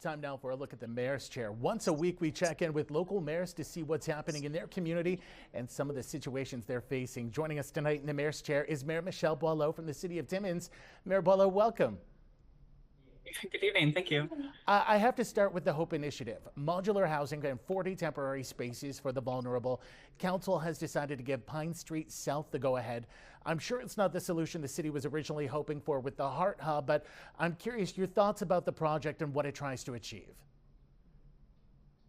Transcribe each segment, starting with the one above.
Time now for a look at the mayor's chair. Once a week, we check in with local mayors to see what's happening in their community and some of the situations they're facing. Joining us tonight in the mayor's chair is Mayor Michelle Boileau from the city of Timmins. Mayor Boileau, welcome. Good evening. Thank you. I have to start with the Hope Initiative. Modular housing and 40 temporary spaces for the vulnerable. Council has decided to give Pine Street South the go-ahead. I'm sure it's not the solution the city was originally hoping for with the Heart Hub, but I'm curious your thoughts about the project and what it tries to achieve.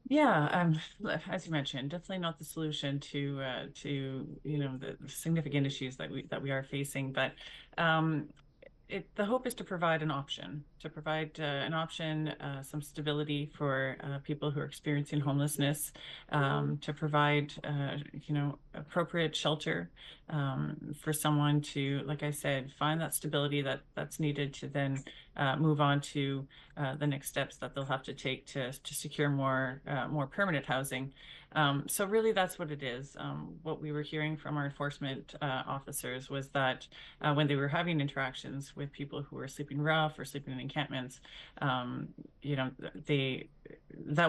Yeah, as you mentioned, definitely not the solution to the significant issues that we are facing, but the hope is to provide an option, some stability for people who are experiencing homelessness, to provide, appropriate shelter for someone to, like I said, find that stability that's needed to then move on to the next steps that they'll have to take to secure more permanent housing. So really that's what it is. What we were hearing from our enforcement officers was that when they were having interactions with people who were sleeping rough or sleeping in encampments, that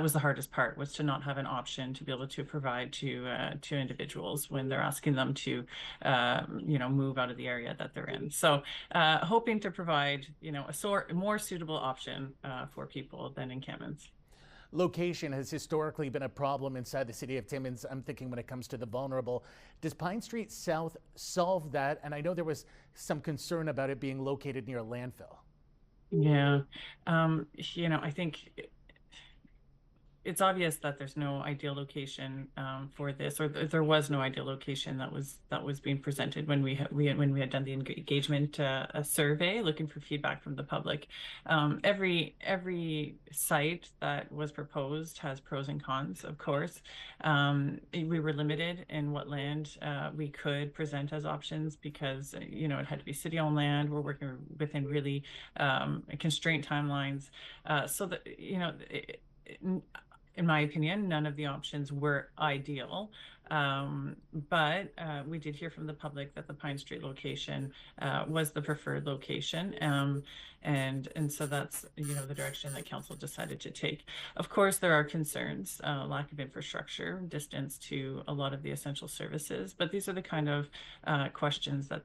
was the hardest part, was to not have an option to be able to provide to individuals when they're asking them to move out of the area that they're in. So hoping to provide a more suitable option for people than encampments. Location has historically been a problem inside the city of Timmins. I'm thinking when it comes to the vulnerable. Does Pine Street South solve that? And I know there was some concern about it being located near a landfill. Yeah, I think it's obvious that there's no ideal location for this, or there was no ideal location that was being presented when we had done the engagement survey, looking for feedback from the public. Every site that was proposed has pros and cons, of course. We were limited in what land we could present as options because it had to be city-owned land. We're working within really constrained timelines, so that in my opinion, none of the options were ideal, but we did hear from the public that the Pine Street location was the preferred location, and so that's the direction that council decided to take. Of course, there are concerns, lack of infrastructure, distance to a lot of the essential services, but these are the kind of questions that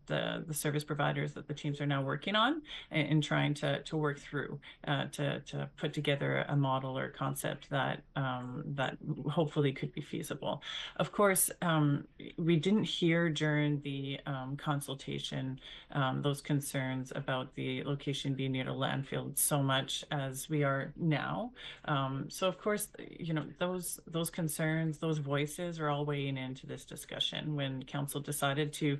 the service providers, that the teams are now working on and trying to work through to put together a model or concept that hopefully could be feasible. Of course, we didn't hear during the consultation those concerns about the location being near a landfill so much as we are now. So of course, those concerns, those voices are all weighing into this discussion when council decided to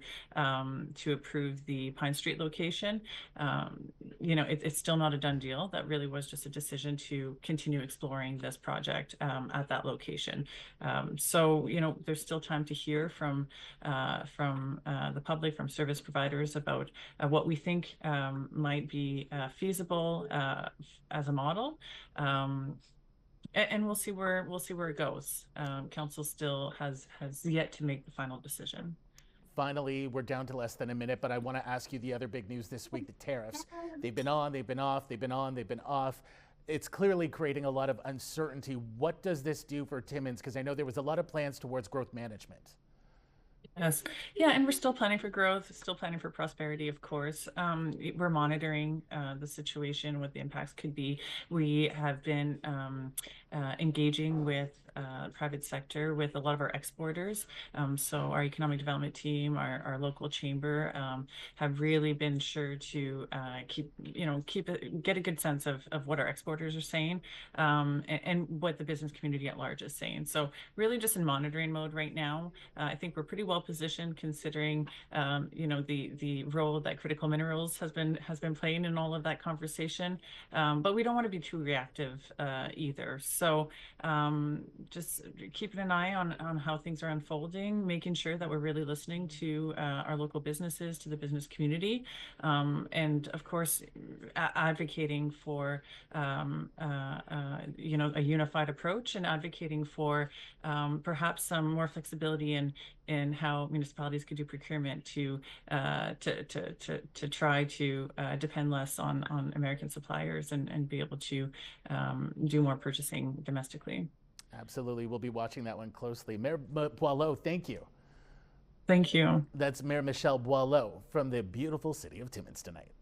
approve the Pine Street location. It's still not a done deal. That really was just a decision to continue exploring this project at that location. So there's still time to hear from the public, from service providers about what we think might be feasible as a model. And we'll see where it goes. Council still has yet to make the final decision. Finally, we're down to less than a minute, but I want to ask you the other big news this week, the tariffs. They've been on, they've been off, they've been on, they've been off. It's clearly creating a lot of uncertainty. What does this do for Timmins? Because I know there was a lot of plans towards growth management. Yes. Yeah, and we're still planning for growth, still planning for prosperity, of course. We're monitoring the situation, what the impacts could be. We have been engaging with private sector, with a lot of our exporters. So our economic development team, our local chamber, have really been sure to get a good sense of what our exporters are saying, and what the business community at large is saying. So really just in monitoring mode right now. I think we're pretty well positioned considering the role that critical minerals has been playing in all of that conversation. But we don't want to be too reactive either. So just keeping an eye on how things are unfolding, making sure that we're really listening to our local businesses, to the business community, and of course, advocating for a unified approach, and advocating for perhaps some more flexibility in how municipalities could do procurement to try to depend less on American suppliers and be able to do more purchasing domestically. Absolutely. We'll be watching that one closely. Mayor Boileau, thank you. Thank you. That's Mayor Michelle Boileau from the beautiful city of Timmins tonight.